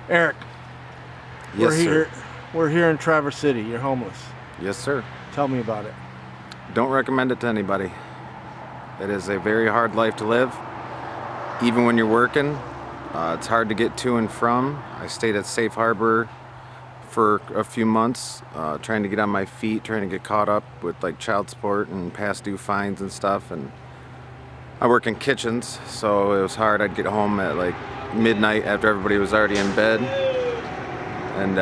Eric, Yes, we're here. sir. We're here in Traverse City. You're homeless. Yes, sir. Tell me about it. Don't recommend it to anybody. It is a very hard life to live. Even when you're working, it's hard to get to and from. I stayed at Safe Harbor for a few months, trying to get on my feet, trying to get caught up with like child support and past due fines and stuff. And I work in kitchens, so it was hard. I'd get home at like midnight after everybody was already in bed, and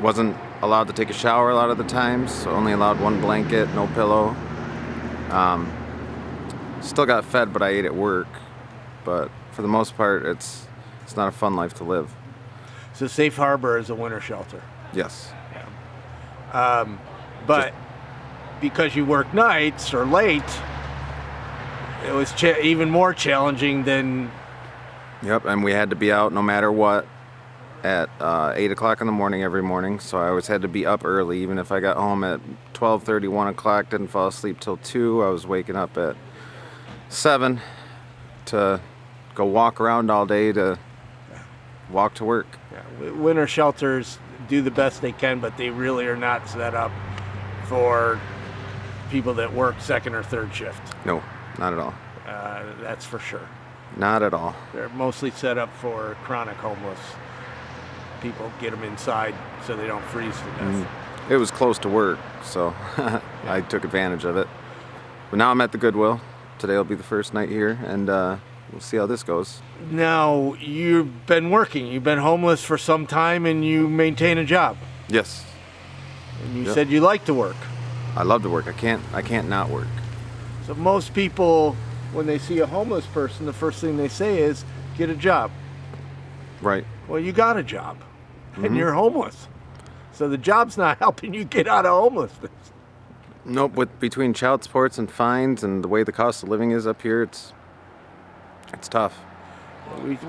wasn't allowed to take a shower a lot of the times, so only allowed one blanket, no pillow. Still got fed, but I ate at work. But for the most part, it's not a fun life to live. So Safe Harbor is a winter shelter. Yes. But because you work nights or late, it was even more challenging than. Yep, and we had to be out no matter what at 8 o'clock in the morning every morning, so I always had to be up early. Even if I got home at 12:30, 1 o'clock, didn't fall asleep till 2, I was waking up at 7 to go walk around all day to walk to work. Yeah, winter shelters do the best they can, but they really are not set up for people that work second or third shift. No, not at all. That's for sure. Not at all. They're mostly set up for chronic homeless people. Get them inside so they don't freeze to death. It was close to work, so I took advantage of it. But now I'm at the Goodwill. Today will be the first night here, and we'll see how this goes. Now, you've been working. You've been homeless for some time, and you maintain a job. Yes, And you said you like to work. I love to work. I can't not work. So most people, when they see a homeless person, the first thing they say is, get a job. Right. Well, you got a job, and you're homeless. So the job's not helping you get out of homelessness. Nope. Between child supports and fines and the way the cost of living is up here, it's tough.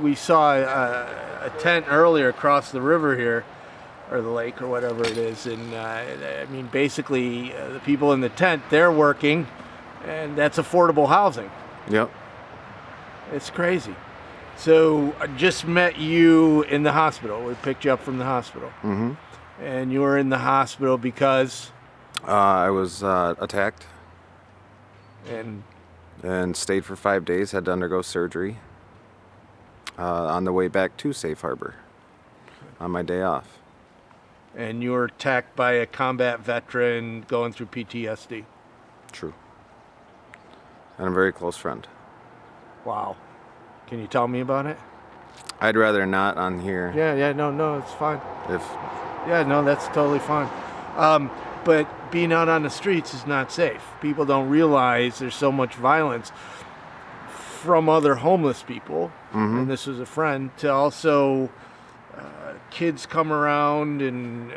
We saw a tent earlier across the river here, or the lake, or whatever it is, and I mean, basically, the people in the tent, they're working, and that's affordable housing. Yep. It's crazy. So I just met you in the hospital. We picked you up from the hospital. Mm-hmm. And you were in the hospital because... I was attacked and stayed for 5 days. Had to undergo surgery on the way back to Safe Harbor on my day off. And you were attacked by a combat veteran going through PTSD. True. And a very close friend. Wow. Can you tell me about it? I'd rather not on here. Yeah, no, it's fine. If Yeah, no, that's totally fine. But being out on the streets is not safe. People don't realize there's so much violence from other homeless people, and this was a friend, to also kids come around and,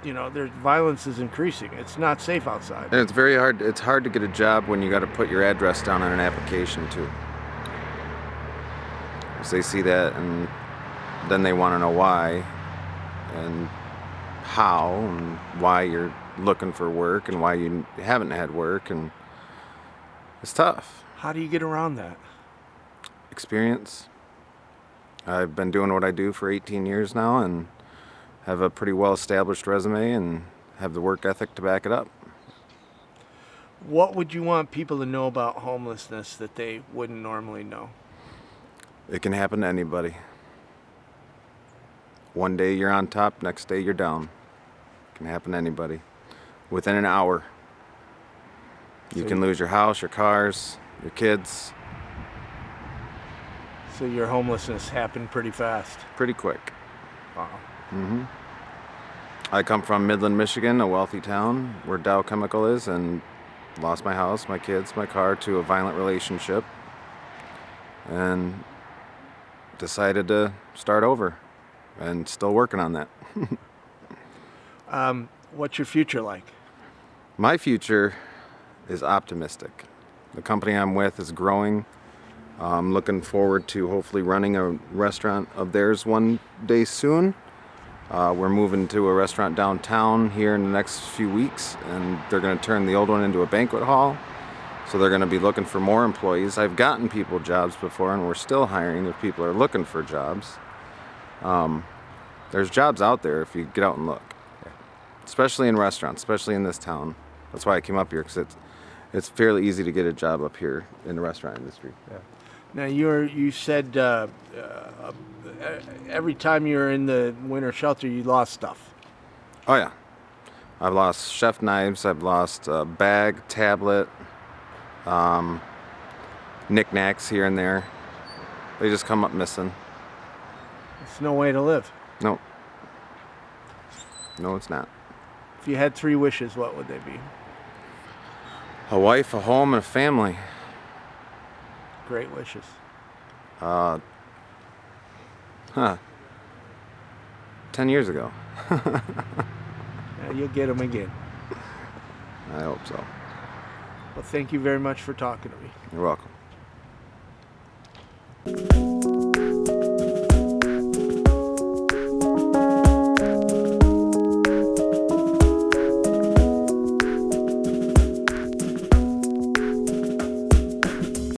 their violence is increasing. It's not safe outside. And it's very hard. It's hard to get a job when you got to put your address down on an application too. Because they see that and then they want to know why and how and why you're looking for work and why you haven't had work, and it's tough. How do you get around that? Experience. I've been doing what I do for 18 years now and have a pretty well-established resume and have the work ethic to back it up. What would you want people to know about homelessness that they wouldn't normally know? It can happen to anybody. One day you're on top, next day you're down. It can happen to anybody. Within an hour, you can lose your house, your cars, your kids. So your homelessness happened pretty fast. Pretty quick. Wow. I come from Midland, Michigan, a wealthy town where Dow Chemical is, and lost my house, my kids, my car to a violent relationship, and decided to start over, and still working on that. What's your future like? My future is optimistic. The company I'm with is growing. I'm looking forward to hopefully running a restaurant of theirs one day soon. We're moving to a restaurant downtown here in the next few weeks, and they're going to turn the old one into a banquet hall. So they're going to be looking for more employees. I've gotten people jobs before, and we're still hiring if people are looking for jobs. There's jobs out there if you get out and look, especially in restaurants, especially in this town. That's why I came up here, because it's fairly easy to get a job up here in the restaurant industry. Yeah. Now you said every time you were in the winter shelter, you lost stuff. Oh yeah, I've lost chef knives. I've lost a bag, tablet, knickknacks here and there. They just come up missing. It's no way to live. No, it's not. If you had 3 wishes, what would they be? A wife, a home, and a family. Great wishes. 10 years ago. Yeah, you'll get them again. I hope so. Well, thank you very much for talking to me. You're welcome.